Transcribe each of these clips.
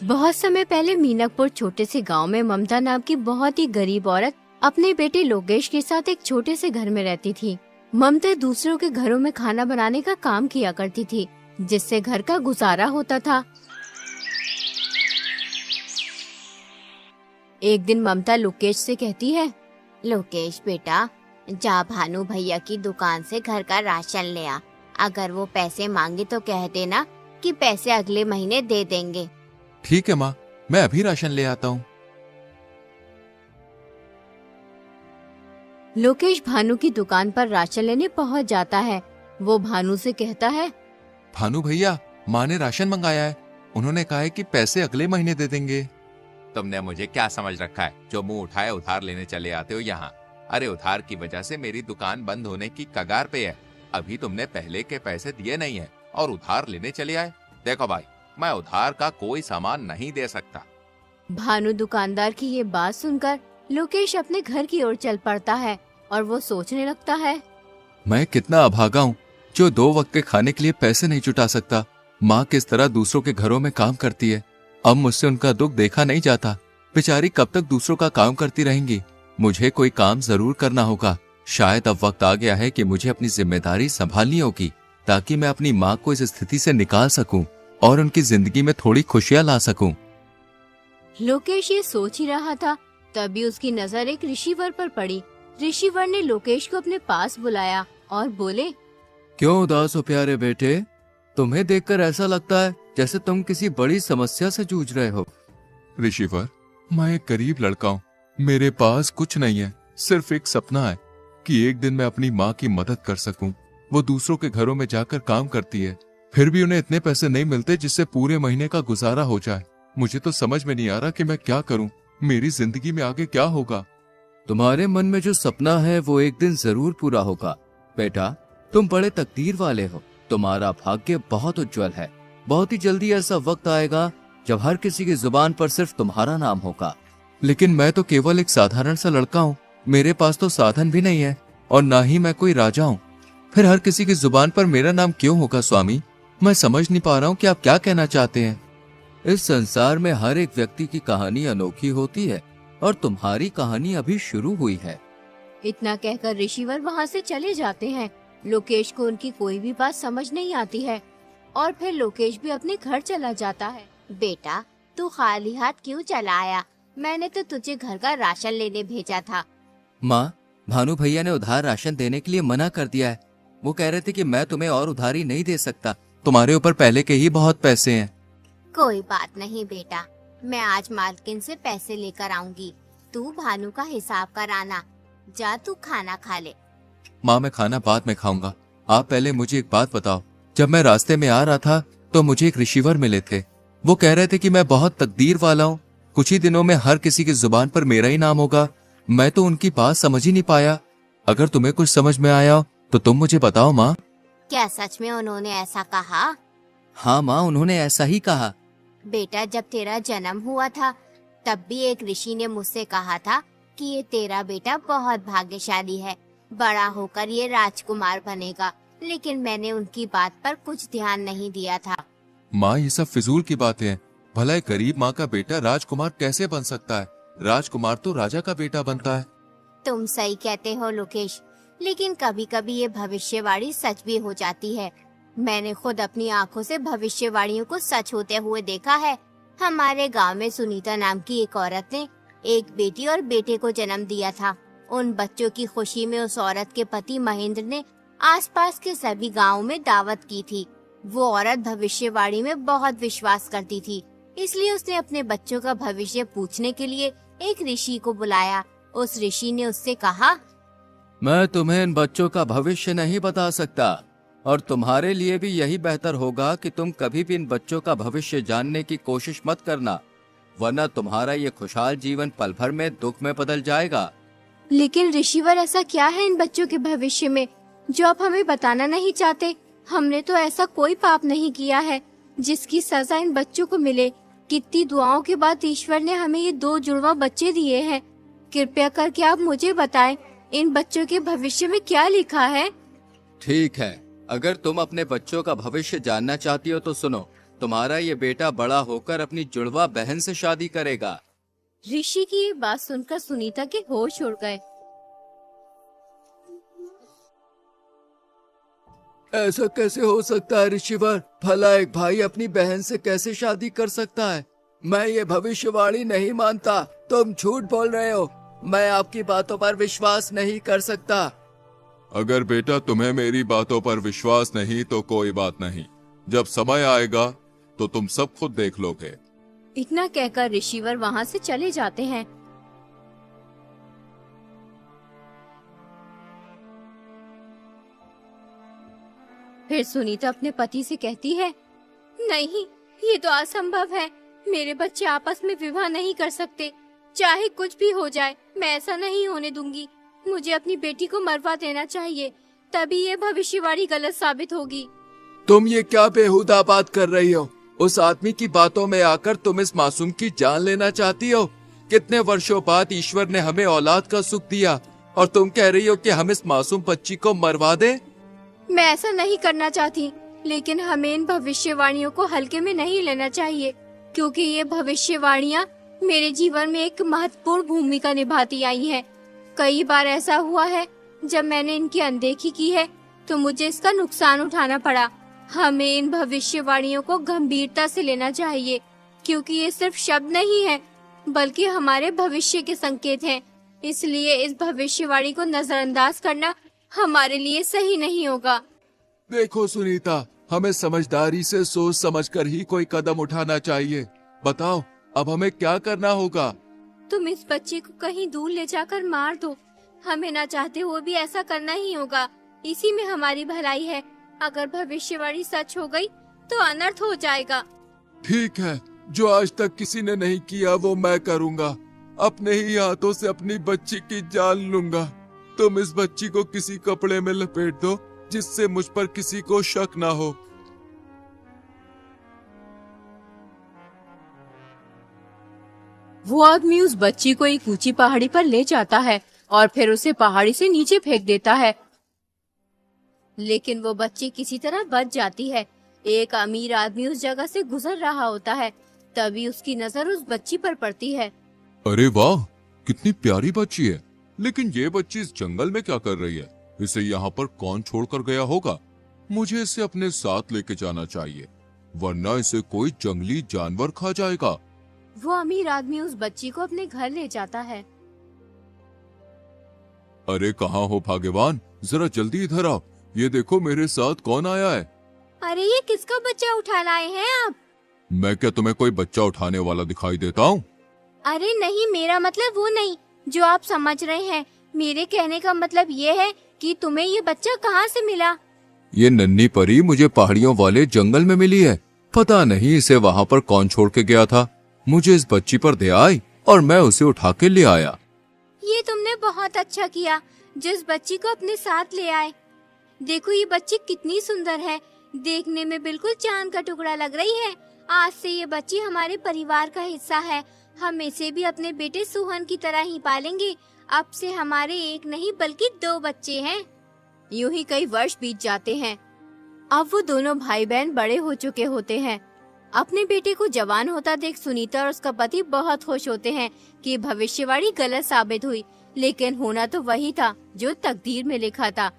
बहुत समय पहले मीनापुर छोटे से गांव में ममता नाम की बहुत ही गरीब औरत अपने बेटे लोकेश के साथ एक छोटे से घर में रहती थी। ममता दूसरों के घरों में खाना बनाने का काम किया करती थी, जिससे घर का गुजारा होता था। एक दिन ममता लोकेश से कहती है, लोकेश बेटा, जा भानु भैया की दुकान से घर का राशन ले आ। अगर वो पैसे मांगे तो कह देना कि पैसे अगले महीने दे देंगे। ठीक है माँ, मैं अभी राशन ले आता हूँ। लोकेश भानु की दुकान पर राशन लेने पहुँच जाता है। वो भानु से कहता है, भानु भैया, माँ ने राशन मंगाया है। उन्होंने कहा है कि पैसे अगले महीने दे देंगे। तुमने मुझे क्या समझ रखा है, जो मुंह उठाए उधार लेने चले आते हो यहाँ। अरे उधार की वजह से मेरी दुकान बंद होने की कगार पे है। अभी तुमने पहले के पैसे दिए नहीं है और उधार लेने चले आए। देखो भाई, मैं उधार का कोई सामान नहीं दे सकता। भानु दुकानदार की ये बात सुनकर लोकेश अपने घर की ओर चल पड़ता है और वो सोचने लगता है, मैं कितना अभागा हूँ जो 2 वक्त के खाने के लिए पैसे नहीं जुटा सकता। माँ किस तरह दूसरों के घरों में काम करती है। अब मुझसे उनका दुख देखा नहीं जाता। बेचारी कब तक दूसरों का काम करती रहेंगी। मुझे कोई काम जरूर करना होगा। शायद अब वक्त आ गया है कि मुझे अपनी जिम्मेदारी संभालनी होगी, ताकि मैं अपनी माँ को इस स्थिति से निकाल सकूं और उनकी जिंदगी में थोड़ी खुशियां ला सकूं। लोकेश ये सोच ही रहा था, तभी उसकी नजर एक ऋषिवर पर पड़ी। ऋषिवर ने लोकेश को अपने पास बुलाया और बोले, क्यों उदास हो प्यारे बेटे? तुम्हें देखकर ऐसा लगता है जैसे तुम किसी बड़ी समस्या से जूझ रहे हो। ऋषिवर, मैं एक गरीब लड़का हूँ। मेरे पास कुछ नहीं है, सिर्फ एक सपना है कि एक दिन मैं अपनी माँ की मदद कर सकूं। वो दूसरों के घरों में जाकर काम करती है, फिर भी उन्हें इतने पैसे नहीं मिलते जिससे पूरे महीने का गुजारा हो जाए। मुझे तो समझ में नहीं आ रहा कि मैं क्या करूं। मेरी जिंदगी में आगे क्या होगा। तुम्हारे मन में जो सपना है वो एक दिन जरूर पूरा होगा बेटा। तुम बड़े तकदीर वाले हो। तुम्हारा भाग्य बहुत उज्जवल है। बहुत ही जल्दी ऐसा वक्त आएगा जब हर किसी की जुबान पर सिर्फ तुम्हारा नाम होगा। लेकिन मैं तो केवल एक साधारण सा लड़का हूँ। मेरे पास तो साधन भी नहीं है और ना ही मैं कोई राजा हूँ। फिर हर किसी की जुबान पर मेरा नाम क्यों होगा स्वामी? मैं समझ नहीं पा रहा हूँ कि आप क्या कहना चाहते हैं। इस संसार में हर एक व्यक्ति की कहानी अनोखी होती है और तुम्हारी कहानी अभी शुरू हुई है। इतना कहकर ऋषिवर वहाँ से चले जाते हैं। लोकेश को उनकी कोई भी बात समझ नहीं आती है और फिर लोकेश भी अपने घर चला जाता है। बेटा, तू खाली हाथ क्यों चला आया? मैंने तो तुझे घर का राशन लेने भेजा था। माँ, भानु भैया ने उधार राशन देने के लिए मना कर दिया है। वो कह रहे थे कि मैं तुम्हें और उधारी नहीं दे सकता। तुम्हारे ऊपर पहले के ही बहुत पैसे हैं। कोई बात नहीं बेटा, मैं आज मालकिन से पैसे लेकर आऊंगी। तू भानु का हिसाब कराना। जा तू खाना खा ले। माँ, मैं खाना बाद में खाऊंगा। आप पहले मुझे एक बात बताओ। जब मैं रास्ते में आ रहा था तो मुझे एक ऋषिवर मिले थे। वो कह रहे थे कि मैं बहुत तकदीर वाला हूँ। कुछ ही दिनों में हर किसी की जुबान पर मेरा ही नाम होगा। मैं तो उनकी बात समझ ही नहीं पाया। अगर तुम्हें कुछ समझ में आया तो तुम मुझे बताओ माँ। क्या सच में उन्होंने ऐसा कहा? हाँ माँ, उन्होंने ऐसा ही कहा। बेटा, जब तेरा जन्म हुआ था तब भी एक ऋषि ने मुझसे कहा था कि ये तेरा बेटा बहुत भाग्यशाली है, बड़ा होकर ये राजकुमार बनेगा। लेकिन मैंने उनकी बात पर कुछ ध्यान नहीं दिया था। माँ, ये सब फिजूल की बातें हैं। भला एक गरीब माँ का बेटा राजकुमार कैसे बन सकता है? राजकुमार तो राजा का बेटा बनता है। तुम सही कहते हो लोकेश, लेकिन कभी कभी ये भविष्यवाणी सच भी हो जाती है। मैंने खुद अपनी आंखों से भविष्यवाणियों को सच होते हुए देखा है। हमारे गांव में सुनीता नाम की एक औरत ने एक बेटी और बेटे को जन्म दिया था। उन बच्चों की खुशी में उस औरत के पति महेंद्र ने आसपास के सभी गांवों में दावत की थी। वो औरत भविष्यवाणी में बहुत विश्वास करती थी, इसलिए उसने अपने बच्चों का भविष्य पूछने के लिए एक ऋषि को बुलाया। उस ऋषि ने उससे कहा, मैं तुम्हें इन बच्चों का भविष्य नहीं बता सकता और तुम्हारे लिए भी यही बेहतर होगा कि तुम कभी भी इन बच्चों का भविष्य जानने की कोशिश मत करना, वरना तुम्हारा ये खुशहाल जीवन पल भर में दुख में बदल जाएगा। लेकिन ऋषिवर, ऐसा क्या है इन बच्चों के भविष्य में जो आप हमें बताना नहीं चाहते? हमने तो ऐसा कोई पाप नहीं किया है जिसकी सजा इन बच्चों को मिले। कितनी दुआओं के बाद ईश्वर ने हमें ये 2 जुड़वा बच्चे दिए हैं। कृपया करके आप मुझे बताएं, इन बच्चों के भविष्य में क्या लिखा है? ठीक है, अगर तुम अपने बच्चों का भविष्य जानना चाहती हो तो सुनो। तुम्हारा ये बेटा बड़ा होकर अपनी जुड़वा बहन से शादी करेगा। ऋषि की ये बात सुनकर सुनीता के होश उड़ गए। ऐसा कैसे हो सकता है ऋषिवर? भला एक भाई अपनी बहन से कैसे शादी कर सकता है? मैं ये भविष्यवाणी नहीं मानता। तुम झूठ बोल रहे हो। मैं आपकी बातों पर विश्वास नहीं कर सकता। अगर बेटा तुम्हें मेरी बातों पर विश्वास नहीं तो कोई बात नहीं, जब समय आएगा तो तुम सब खुद देख लोगे। इतना कहकर ऋषिवर वहाँ से चले जाते हैं। फिर सुनीता अपने पति से कहती है, नहीं, ये तो असंभव है। मेरे बच्चे आपस में विवाह नहीं कर सकते। चाहे कुछ भी हो जाए, मैं ऐसा नहीं होने दूंगी। मुझे अपनी बेटी को मरवा देना चाहिए, तभी ये भविष्यवाणी गलत साबित होगी। तुम ये क्या बेहुदा बात कर रही हो? उस आदमी की बातों में आकर तुम इस मासूम की जान लेना चाहती हो? कितने वर्षों बाद ईश्वर ने हमें औलाद का सुख दिया और तुम कह रही हो कि हम इस मासूम बच्ची को मरवा दें? मैं ऐसा नहीं करना चाहती, लेकिन हमें इन भविष्यवाणियों को हल्के में नहीं लेना चाहिए, क्योंकि ये भविष्यवाणियाँ मेरे जीवन में एक महत्वपूर्ण भूमिका निभाती आई हैं। कई बार ऐसा हुआ है जब मैंने इनकी अनदेखी की है तो मुझे इसका नुकसान उठाना पड़ा। हमें इन भविष्यवाणियों को गंभीरता से लेना चाहिए, क्योंकि ये सिर्फ शब्द नहीं है बल्कि हमारे भविष्य के संकेत हैं। इसलिए इस भविष्यवाणी को नजरअंदाज करना हमारे लिए सही नहीं होगा। देखो सुनीता, हमें समझदारी से सोच समझकर ही कोई कदम उठाना चाहिए। बताओ अब हमें क्या करना होगा? तुम इस बच्चे को कहीं दूर ले जाकर मार दो। हमें ना चाहते हुए भी ऐसा करना ही होगा। इसी में हमारी भलाई है। अगर भविष्यवाणी सच हो गई तो अनर्थ हो जाएगा। ठीक है, जो आज तक किसी ने नहीं किया वो मैं करूँगा। अपने ही हाथों से अपनी बच्ची की जान लूंगा। तुम इस बच्ची को किसी कपड़े में लपेट दो जिससे मुझ पर किसी को शक ना हो। वो आदमी उस बच्ची को एक ऊंची पहाड़ी पर ले जाता है और फिर उसे पहाड़ी से नीचे फेंक देता है, लेकिन वो बच्ची किसी तरह बच जाती है। एक अमीर आदमी उस जगह से गुजर रहा होता है, तभी उसकी नजर उस बच्ची पर पड़ती है। अरे वाह, कितनी प्यारी बच्ची है। लेकिन ये बच्ची इस जंगल में क्या कर रही है? इसे यहाँ पर कौन छोड़कर गया होगा? मुझे इसे अपने साथ लेके जाना चाहिए, वरना इसे कोई जंगली जानवर खा जाएगा। वो अमीर आदमी उस बच्ची को अपने घर ले जाता है। अरे कहाँ हो भाग्यवान, जरा जल्दी इधर आओ। ये देखो मेरे साथ कौन आया है। अरे ये किसका बच्चा उठा लाए हैं आप? मैं क्या तुम्हें कोई बच्चा उठाने वाला दिखाई देता हूँ? अरे नहीं, मेरा मतलब वो नहीं जो आप समझ रहे हैं। मेरे कहने का मतलब ये है कि तुम्हें ये बच्चा कहाँ से मिला? ये नन्ही परी मुझे पहाड़ियों वाले जंगल में मिली है। पता नहीं इसे वहाँ पर कौन छोड़ के गया था। मुझे इस बच्ची पर दया आई और मैं उसे उठा के ले आया। ये तुमने बहुत अच्छा किया जिस बच्ची को अपने साथ ले आए। देखो ये बच्ची कितनी सुंदर है, देखने में बिल्कुल चांद का टुकड़ा लग रही है। आज से ये बच्ची हमारे परिवार का हिस्सा है। हम इसे भी अपने बेटे सुहन की तरह ही पालेंगे। अब से हमारे एक नहीं बल्कि 2 बच्चे हैं। यूं ही कई वर्ष बीत जाते हैं। अब वो दोनों भाई बहन बड़े हो चुके होते हैं। अपने बेटे को जवान होता देख सुनीता और उसका पति बहुत खुश होते हैं कि भविष्यवाणी गलत साबित हुई, लेकिन होना तो वही था जो तकदीर में लिखा था।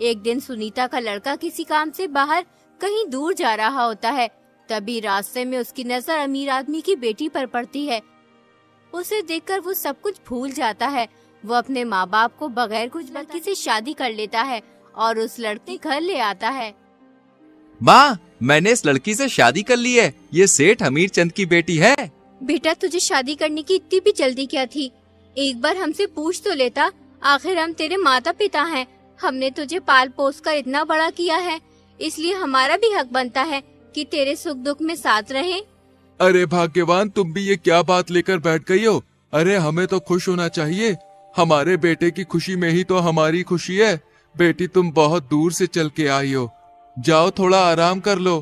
एक दिन सुनीता का लड़का किसी काम से बाहर कहीं दूर जा रहा होता है। तभी रास्ते में उसकी नजर अमीर आदमी की बेटी पर पड़ती है। उसे देखकर वो सब कुछ भूल जाता है। वो अपने माँ बाप को बगैर कुछ लड़की से शादी कर लेता है और उस लड़के घर ले आता है। माँ, मैंने इस लड़की से शादी कर ली है। ये सेठ हमीर चंद की बेटी है। बेटा तुझे शादी करने की इतनी भी जल्दी क्या थी? एक बार हमसे पूछ तो लेता। आखिर हम तेरे माता पिता हैं। हमने तुझे पाल पोस कर इतना बड़ा किया है, इसलिए हमारा भी हक बनता है कि तेरे सुख दुख में साथ रहें। अरे भाग्यवान, तुम भी ये क्या बात लेकर बैठ गई हो? अरे हमें तो खुश होना चाहिए। हमारे बेटे की खुशी में ही तो हमारी खुशी है। बेटी तुम बहुत दूर से चल के आई हो, जाओ थोड़ा आराम कर लो।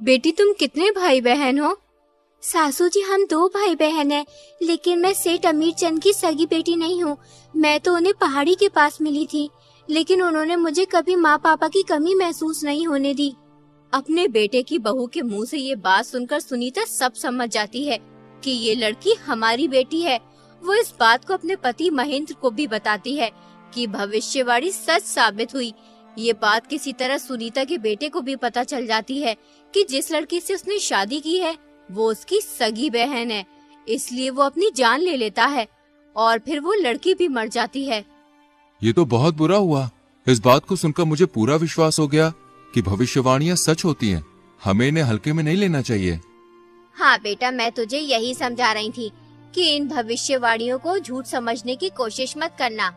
बेटी तुम कितने भाई बहन हो? सासू जी हम 2 भाई बहन हैं, लेकिन मैं सेठ अमीर चंद की सगी बेटी नहीं हूँ। मैं तो उन्हें पहाड़ी के पास मिली थी। लेकिन उन्होंने मुझे कभी माँ पापा की कमी महसूस नहीं होने दी। अपने बेटे की बहू के मुंह से ये बात सुनकर सुनीता सब समझ जाती है कि ये लड़की हमारी बेटी है। वो इस बात को अपने पति महेंद्र को भी बताती है कि भविष्यवाणी सच साबित हुई। ये बात किसी तरह सुनीता के बेटे को भी पता चल जाती है कि जिस लड़की से उसने शादी की है वो उसकी सगी बहन है, इसलिए वो अपनी जान ले लेता है और फिर वो लड़की भी मर जाती है। ये तो बहुत बुरा हुआ। इस बात को सुनकर मुझे पूरा विश्वास हो गया कि भविष्यवाणियां सच होती हैं। हमें इन्हें हल्के में नहीं लेना चाहिए। हाँ बेटा, मैं तुझे यही समझा रही थी कि इन भविष्यवाणियों को झूठ समझने की कोशिश मत करना।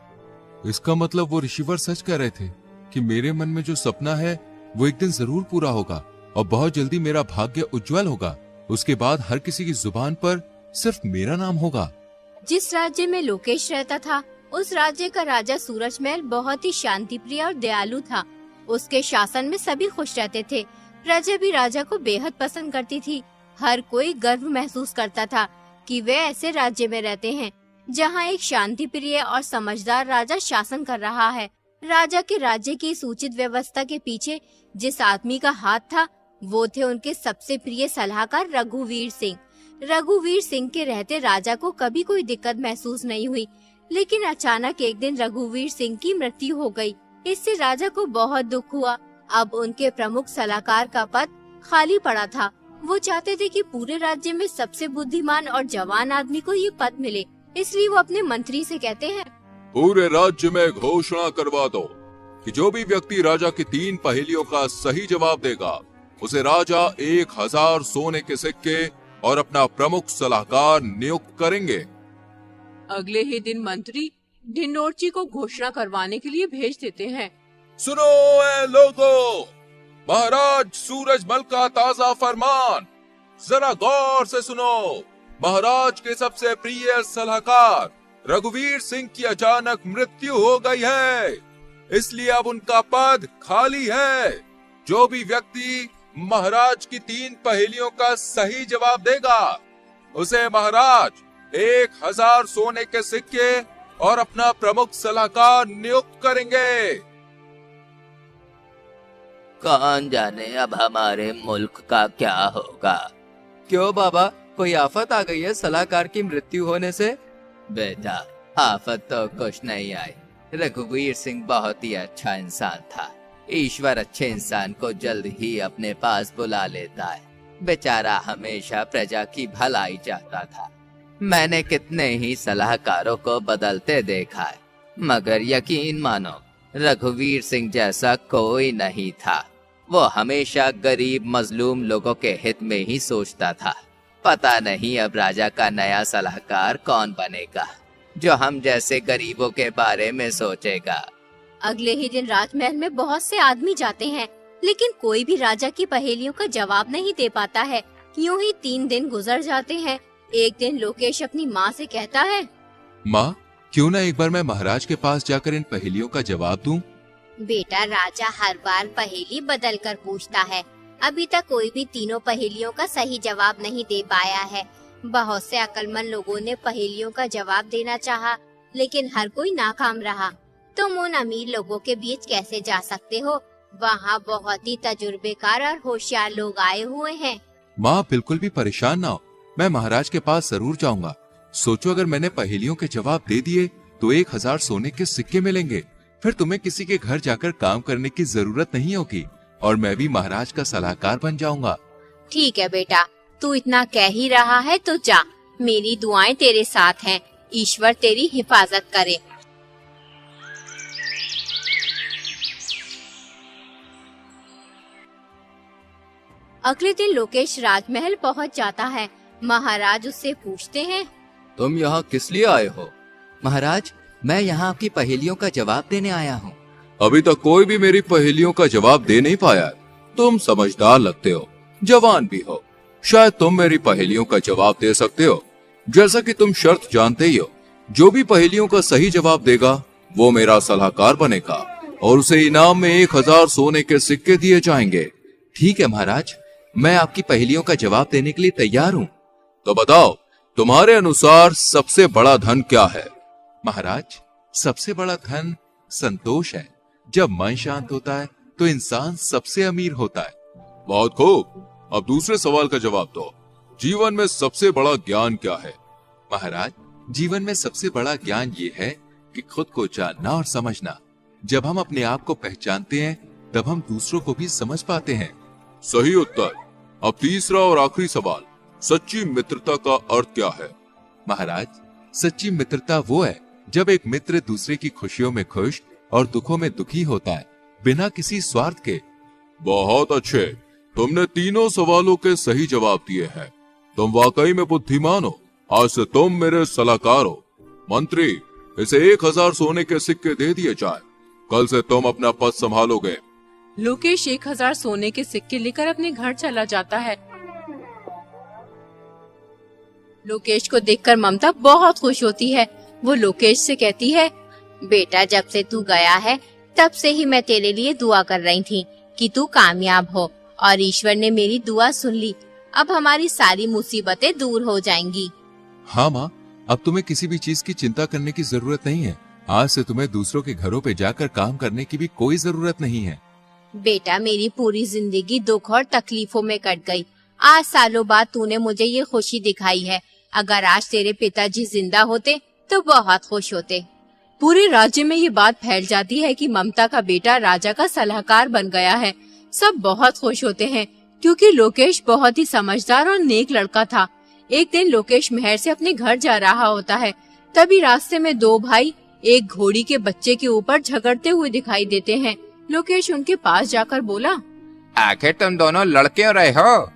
इसका मतलब वो ऋषिवर सच कह रहे थे कि मेरे मन में जो सपना है वो एक दिन जरूर पूरा होगा और बहुत जल्दी मेरा भाग्य उज्जवल होगा। उसके बाद हर किसी की जुबान पर सिर्फ मेरा नाम होगा। जिस राज्य में लोकेश रहता था उस राज्य का राजा सूरजमहल बहुत ही शांति प्रिय और दयालु था। उसके शासन में सभी खुश रहते थे। प्रजा भी राजा को बेहद पसंद करती थी। हर कोई गर्व महसूस करता था कि वे ऐसे राज्य में रहते हैं जहां एक शांति प्रिय और समझदार राजा शासन कर रहा है। राजा के राज्य की इस उचित व्यवस्था के पीछे जिस आदमी का हाथ था वो थे उनके सबसे प्रिय सलाहकार रघुवीर सिंह। रघुवीर सिंह के रहते राजा को कभी कोई दिक्कत महसूस नहीं हुई, लेकिन अचानक एक दिन रघुवीर सिंह की मृत्यु हो गई। इससे राजा को बहुत दुख हुआ। अब उनके प्रमुख सलाहकार का पद खाली पड़ा था। वो चाहते थे कि पूरे राज्य में सबसे बुद्धिमान और जवान आदमी को ये पद मिले, इसलिए वो अपने मंत्री से कहते हैं, पूरे राज्य में घोषणा करवा दो कि जो भी व्यक्ति राजा की 3 पहेलियों का सही जवाब देगा उसे राजा 1000 सोने के सिक्के और अपना प्रमुख सलाहकार नियुक्त करेंगे। अगले ही दिन मंत्री ढिंडोरची को घोषणा करवाने के लिए भेज देते हैं। सुनो ए लोगों, महाराज सूरजमल का ताजा फरमान जरा गौर से सुनो। महाराज के सबसे प्रिय सलाहकार रघुवीर सिंह की अचानक मृत्यु हो गई है, इसलिए अब उनका पद खाली है। जो भी व्यक्ति महाराज की 3 पहेलियों का सही जवाब देगा उसे महाराज 1000 सोने के सिक्के और अपना प्रमुख सलाहकार नियुक्त करेंगे। कौन जाने अब हमारे मुल्क का क्या होगा। क्यों बाबा, कोई आफत आ गई है सलाहकार की मृत्यु होने से? बेटा, आफत तो कुछ नहीं आई। रघुवीर सिंह बहुत ही अच्छा इंसान था। ईश्वर अच्छे इंसान को जल्द ही अपने पास बुला लेता है। बेचारा हमेशा प्रजा की भलाई चाहता था। मैंने कितने ही सलाहकारों को बदलते देखा है, मगर यकीन मानो रघुवीर सिंह जैसा कोई नहीं था। वो हमेशा गरीब मजलूम लोगों के हित में ही सोचता था। पता नहीं अब राजा का नया सलाहकार कौन बनेगा जो हम जैसे गरीबों के बारे में सोचेगा। अगले ही दिन राजमहल में बहुत से आदमी जाते हैं, लेकिन कोई भी राजा की पहेलियों का जवाब नहीं दे पाता है। यूं ही 3 दिन गुजर जाते हैं। एक दिन लोकेश अपनी माँ से कहता है, माँ, क्यों ना एक बार मैं महाराज के पास जाकर इन पहेलियों का जवाब दूं? बेटा, राजा हर बार पहेली बदल कर पूछता है। अभी तक कोई भी तीनों पहेलियों का सही जवाब नहीं दे पाया है। बहुत से अक्लमंद लोगों ने पहेलियों का जवाब देना चाहा, लेकिन हर कोई नाकाम रहा। तुम उन अमीर लोगों के बीच कैसे जा सकते हो? वहाँ बहुत ही तजुर्बेकार और होशियार लोग आए हुए हैं। माँ, बिल्कुल भी परेशान ना हो, मैं महाराज के पास जरूर जाऊंगा। सोचो, अगर मैंने पहेलियों के जवाब दे दिए तो 1000 सोने के सिक्के मिलेंगे। फिर तुम्हें किसी के घर जाकर काम करने की जरूरत नहीं होगी और मैं भी महाराज का सलाहकार बन जाऊंगा। ठीक है बेटा, तू इतना कह ही रहा है तो जा। मेरी दुआएं तेरे साथ हैं। ईश्वर तेरी हिफाजत करे। अगले दिन लोकेश राजमहल पहुंच जाता है। महाराज उससे पूछते हैं, तुम यहाँ किस लिए आए हो? महाराज, मैं यहाँ आपकी पहेलियों का जवाब देने आया हूँ। अभी तक कोई भी मेरी पहेलियों का जवाब दे नहीं पाया। तुम समझदार लगते हो, जवान भी हो, शायद तुम मेरी पहेलियों का जवाब दे सकते हो। जैसा कि तुम शर्त जानते ही हो, जो भी पहेलियों का सही जवाब देगा वो मेरा सलाहकार बनेगा और उसे इनाम में 1000 सोने के सिक्के दिए जाएंगे। ठीक है महाराज, मैं आपकी पहेलियों का जवाब देने के लिए तैयार हूँ। तो बताओ, तुम्हारे अनुसार सबसे बड़ा धन क्या है? महाराज, सबसे बड़ा धन संतोष है। जब मन शांत होता है तो इंसान सबसे अमीर होता है। बहुत खूब, अब दूसरे सवाल का जवाब दो। जीवन में सबसे बड़ा ज्ञान क्या है? महाराज, जीवन में सबसे बड़ा ज्ञान ये है कि खुद को जानना और समझना। जब हम अपने आप को पहचानते हैं तब हम दूसरों को भी समझ पाते हैं। सही उत्तर। अब तीसरा और आखिरी सवाल, सच्ची मित्रता का अर्थ क्या है? महाराज, सच्ची मित्रता वो है जब एक मित्र दूसरे की खुशियों में खुश और दुखों में दुखी होता है, बिना किसी स्वार्थ के। बहुत अच्छे, तुमने तीनों सवालों के सही जवाब दिए हैं। तुम वाकई में बुद्धिमान हो। आज से तुम मेरे सलाहकार हो। मंत्री, इसे 1000 सोने के सिक्के दे दिए जाए। कल से तुम अपना पद संभालोगे। लोकेश 1000 सोने के सिक्के लेकर अपने घर चला जाता है। लोकेश को देखकर ममता बहुत खुश होती है। वो लोकेश से कहती है, बेटा, जब से तू गया है तब से ही मैं तेरे लिए दुआ कर रही थी कि तू कामयाब हो, और ईश्वर ने मेरी दुआ सुन ली। अब हमारी सारी मुसीबतें दूर हो जाएंगी। हाँ माँ, अब तुम्हें किसी भी चीज की चिंता करने की जरूरत नहीं है। आज से तुम्हें दूसरों के घरों पे जाकर काम करने की भी कोई जरूरत नहीं है। बेटा, मेरी पूरी जिंदगी दुख और तकलीफों में कट गई। आज सालों बाद तूने मुझे ये खुशी दिखाई है। अगर आज तेरे पिताजी जिंदा होते तो बहुत खुश होते। पूरे राज्य में ये बात फैल जाती है कि ममता का बेटा राजा का सलाहकार बन गया है। सब बहुत खुश होते हैं क्योंकि लोकेश बहुत ही समझदार और नेक लड़का था। एक दिन लोकेश महल से अपने घर जा रहा होता है। तभी रास्ते में दो भाई एक घोड़ी के बच्चे के ऊपर झगड़ते हुए दिखाई देते हैं। लोकेश उनके पास जाकर बोला, आखिर तुम दोनों लड़ क्यों रहे हो?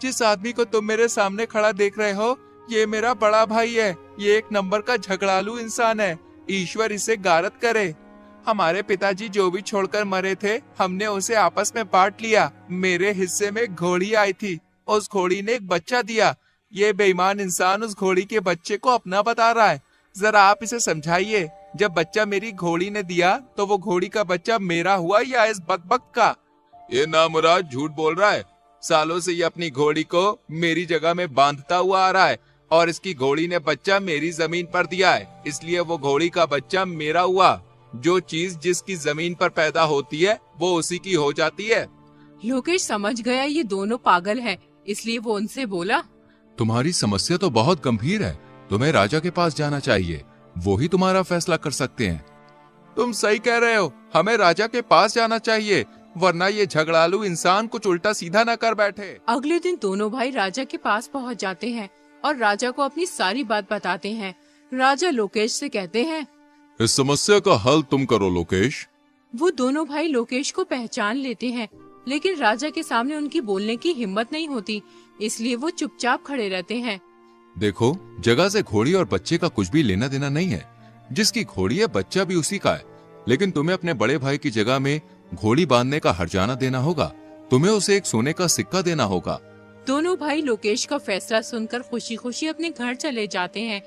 जिस आदमी को तुम मेरे सामने खड़ा देख रहे हो, ये मेरा बड़ा भाई है। ये एक नंबर का झगड़ालू इंसान है। ईश्वर इसे गारत करे। हमारे पिताजी जो भी छोड़कर मरे थे, हमने उसे आपस में बांट लिया। मेरे हिस्से में घोड़ी आई थी, उस घोड़ी ने एक बच्चा दिया। ये बेईमान इंसान उस घोड़ी के बच्चे को अपना बता रहा है। जरा आप इसे समझाइए। जब बच्चा मेरी घोड़ी ने दिया तो वो घोड़ी का बच्चा मेरा हुआ या इस बकबक का? ये नामुराद झूठ बोल रहा है। सालों से ये अपनी घोड़ी को मेरी जगह में बांधता हुआ आ रहा है और इसकी घोड़ी ने बच्चा मेरी जमीन पर दिया है, इसलिए वो घोड़ी का बच्चा मेरा हुआ। जो चीज जिसकी जमीन पर पैदा होती है वो उसी की हो जाती है। लोकेश समझ गया ये दोनों पागल हैं, इसलिए वो उनसे बोला, तुम्हारी समस्या तो बहुत गंभीर है। तुम्हें राजा के पास जाना चाहिए, वो ही तुम्हारा फैसला कर सकते हैं। तुम सही कह रहे हो, हमें राजा के पास जाना चाहिए, वरना ये झगड़ालू इंसान कुछ उल्टा सीधा न कर बैठे। अगले दिन दोनों भाई राजा के पास पहुंच जाते हैं और राजा को अपनी सारी बात बताते हैं। राजा लोकेश से कहते हैं, इस समस्या का हल तुम करो लोकेश। वो दोनों भाई लोकेश को पहचान लेते हैं, लेकिन राजा के सामने उनकी बोलने की हिम्मत नहीं होती, इसलिए वो चुपचाप खड़े रहते हैं। देखो, जगह से घोड़ी और बच्चे का कुछ भी लेना देना नहीं है। जिसकी घोड़ी है बच्चा भी उसी का है, लेकिन तुम्हें अपने बड़े भाई की जगह में घोड़ी बांधने का हर्जाना देना होगा। तुम्हें उसे एक सोने का सिक्का देना होगा। दोनों भाई लोकेश का फैसला सुनकर खुशी खुशी अपने घर चले जाते हैं।